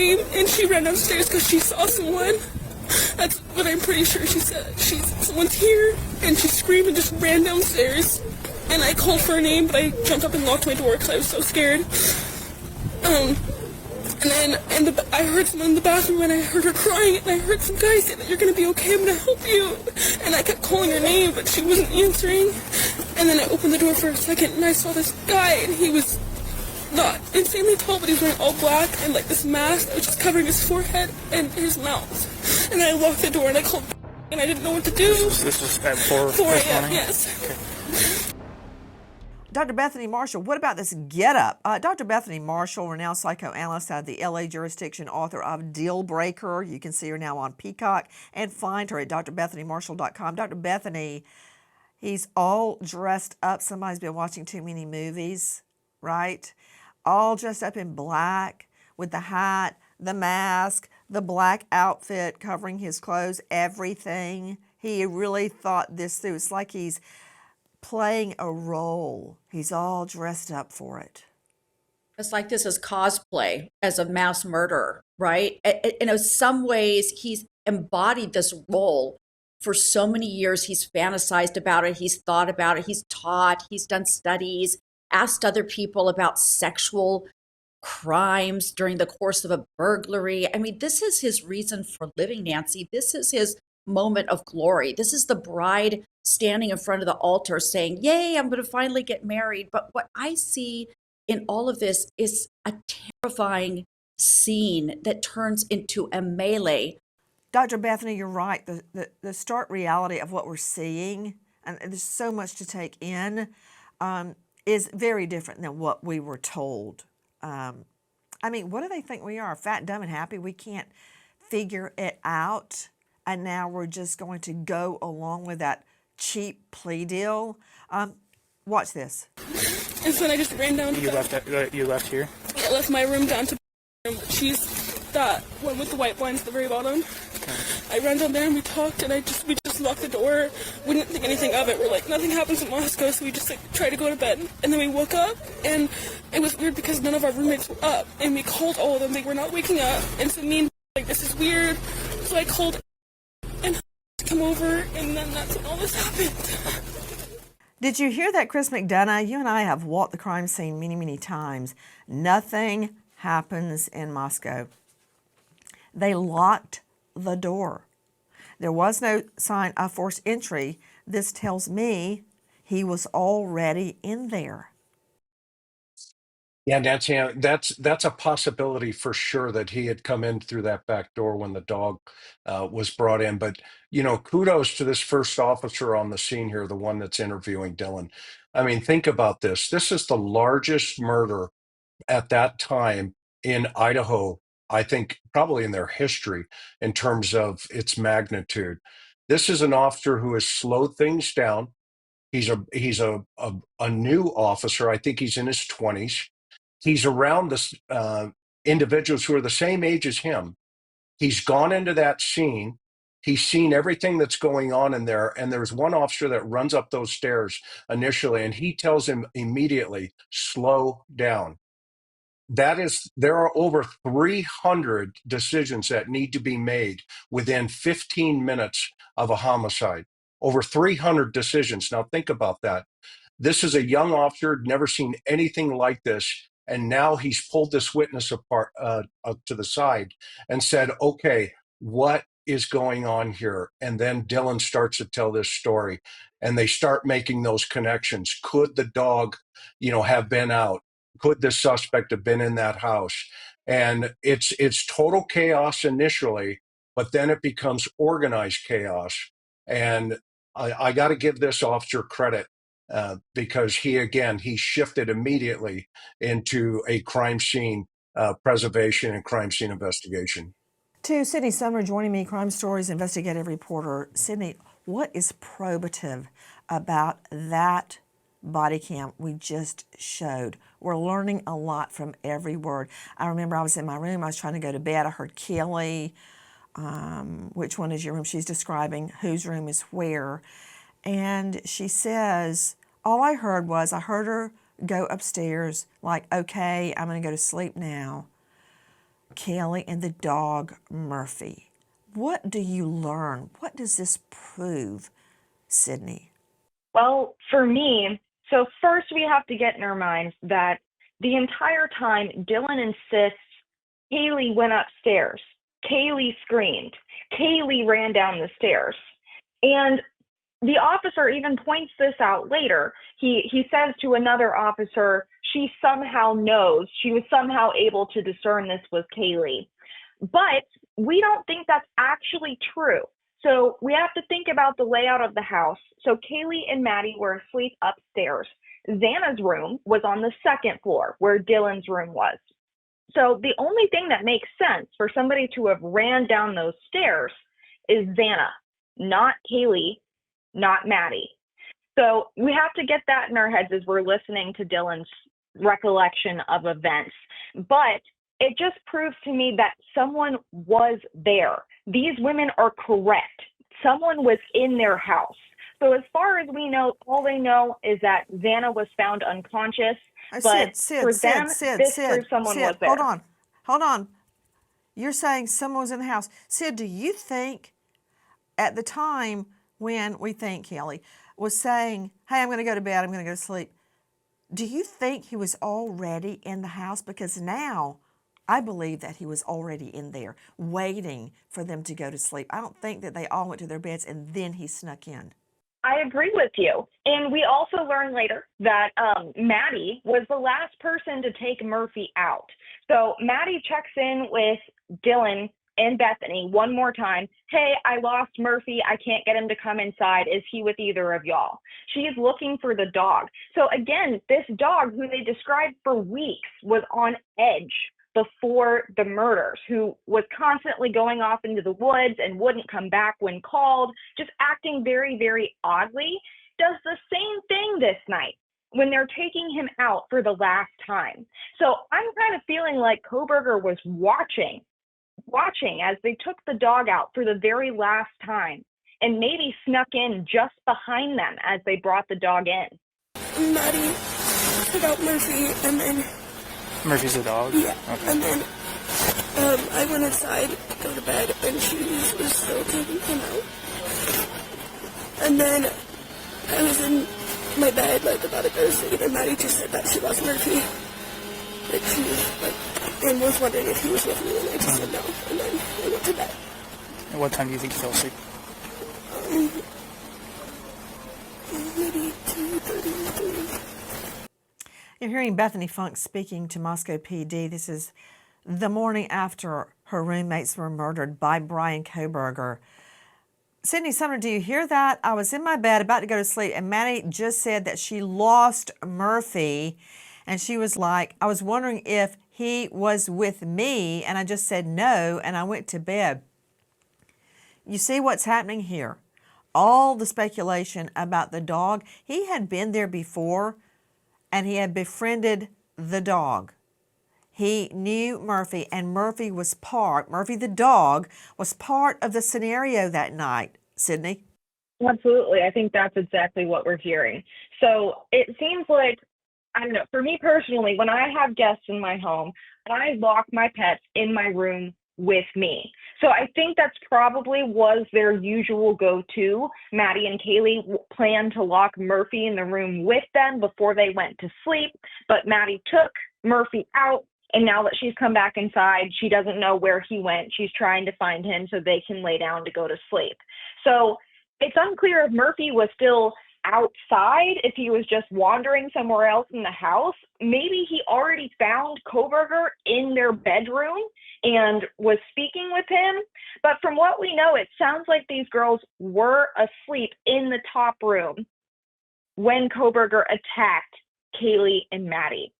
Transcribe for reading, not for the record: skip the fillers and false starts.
scream, and she ran downstairs because she saw someone. That's what I'm pretty sure she said. Someone's here, and she screamed and just ran downstairs. And I called for her name, but I jumped up and locked my door because I was so scared. And then I heard someone in the bathroom, and I heard her crying, and I heard some guy say that you're going to be okay, I'm going to help you. And I kept calling her name, but she wasn't answering. And then I opened the door for a second, and I saw this guy, and he was not insanely tall, but he was wearing all black and like this mask that was just covering his forehead and his mouth. And I locked the door, and I called, and I didn't know what to do. This was at 4 a.m., yes. Okay. Dr. Bethany Marshall, what about this get-up? Dr. Bethany Marshall, renowned psychoanalyst out of the LA jurisdiction, author of Deal Breaker. You can see her now on Peacock and find her at drbethanymarshall.com. Dr. Bethany, he's all dressed up. Somebody's been watching too many movies, right? All dressed up in black with the hat, the mask, the black outfit covering his clothes, everything. He really thought this through. It's like he's playing a role. He's all dressed up for it. It's like this is cosplay as a mass murderer, right? In some ways, he's embodied this role for so many years. He's fantasized about it. He's thought about it. He's taught. He's done studies, asked other people about sexual crimes during the course of a burglary. I mean, this is his reason for living, Nancy. This is his moment of glory. This is the bride standing in front of the altar saying, yay, I'm going to finally get married. But what I see in all of this is a terrifying scene that turns into a melee. Dr. Bethany, you're right. The stark reality of what we're seeing, and there's so much to take in, is very different than what we were told. I mean, what do they think we are? Fat, dumb, and happy? We can't figure it out, and now we're just going to go along with that cheap plea deal. Watch this. And so then I just ran down to You left here? I left my room down to she's that one with the white blinds at the very bottom. Okay. I ran down there and we talked, and we just locked the door. We didn't think anything of it. We're like, nothing happens in Moscow, so we just like tried to go to bed. And then we woke up, and it was weird because none of our roommates were up, and we called all of them. They were not waking up, and so me and like, this is weird. So I called and come over, and then that's when all this happened. Did you hear that, Chris McDonough? You and I have walked the crime scene many, many times. Nothing happens in Moscow. They locked the door. There was no sign of forced entry. This tells me he was already in there. Yeah, Nancy, that's a possibility for sure that he had come in through that back door when the dog was brought in. But, you know, kudos to this first officer on the scene here, the one that's interviewing Dylan. I mean, think about this. This is the largest murder at that time in Idaho, I think probably in their history in terms of its magnitude. This is an officer who has slowed things down. He's a new officer. I think he's in his 20s. He's around this individuals who are the same age as him. He's gone into that scene. He's seen everything that's going on in there. And there's one officer that runs up those stairs initially, and he tells him immediately, slow down. There are over 300 decisions that need to be made within 15 minutes of a homicide. Over 300 decisions. Now think about that. This is a young officer, never seen anything like this. And now he's pulled this witness apart to the side and said, okay, what is going on here? And then Dylan starts to tell this story, and they start making those connections. Could the dog, have been out? Could the suspect have been in that house? And it's total chaos initially, but then it becomes organized chaos. And I got to give this officer credit. Because he shifted immediately into a crime scene preservation and crime scene investigation. To Sydney Summer joining me, Crime Stories investigative reporter. Sydney, what is probative about that body cam we just showed? We're learning a lot from every word. I remember I was in my room, I was trying to go to bed, I heard Kelly, which one is your room? She's describing whose room is where. And she says, all I heard her go upstairs like, okay, I'm going to go to sleep now. Kelly, and the dog Murphy. What do you learn? What does this prove, Sydney? Well, for me, so first we have to get in our minds that the entire time Dylan insists Kaylee went upstairs. Kaylee screamed. Kaylee ran down the stairs. And the officer even points this out later. He says to another officer, she somehow knows, she was somehow able to discern this was Kaylee. But we don't think that's actually true. So we have to think about the layout of the house. So Kaylee and Maddie were asleep upstairs. Xana's room was on the second floor where Dylan's room was. So the only thing that makes sense for somebody to have ran down those stairs is Xana, not Kaylee, not Maddie. So we have to get that in our heads as we're listening to Dylan's recollection of events. But it just proves to me that someone was there. These women are correct. Someone was in their house. So as far as we know, all they know is that Xana was found unconscious. But Sid, for them, this proves someone was there. Hold on. You're saying someone was in the house. Sid, do you think at the time when we think Kelly was saying, hey, I'm going to go to bed, I'm going to go to sleep, do you think he was already in the house? Because now I believe that he was already in there waiting for them to go to sleep. I don't think that they all went to their beds and then he snuck in. I agree with you. And we also learned later that Maddie was the last person to take Murphy out. So Maddie checks in with Dylan and Bethany one more time. Hey, I lost Murphy. I can't get him to come inside. Is he with either of y'all? She is looking for the dog. So again, this dog, who they described for weeks, was on edge before the murders, who was constantly going off into the woods and wouldn't come back when called, just acting very, very oddly, does the same thing this night when they're taking him out for the last time. So I'm kind of feeling like Kohberger was watching as they took the dog out for the very last time and maybe snuck in just behind them as they brought the dog in. Maddie took out Murphy, and then Murphy's the dog? yeah, Okay. and then I went inside to go to bed, and she was still taking him out. And then I was in my bed, like, about to go to sleep, and Maddie just said that she lost Murphy. Like, she was, like, and was wondering if he was with me, and I just said no, and then I went to bed. And what time do you think you fell asleep? Maybe 2:30, 3. You're hearing Bethany Funk speaking to Moscow PD. This is the morning after her roommates were murdered by Brian Kohberger. Sydney Sumner, do you hear that? I was in my bed about to go to sleep, and Maddie just said that she lost Murphy, and she was like, I was wondering if he was with me, and I just said no, and I went to bed. You see what's happening here? All the speculation about the dog. He had been there before, and he had befriended the dog. He knew Murphy, and Murphy the dog, was part of the scenario that night. Sydney? Absolutely. I think that's exactly what we're hearing. So it seems like, I don't know, for me personally, when I have guests in my home, I lock my pets in my room with me. So I think that's probably was their usual go-to. Maddie and Kaylee planned to lock Murphy in the room with them before they went to sleep, but Maddie took Murphy out, and now that she's come back inside, she doesn't know where he went. She's trying to find him so they can lay down to go to sleep. So it's unclear if Murphy was still outside, if he was just wandering somewhere else in the house. Maybe he already found Kohberger in their bedroom and was speaking with him. But from what we know, it sounds like these girls were asleep in the top room when Kohberger attacked Kaylee and Maddie.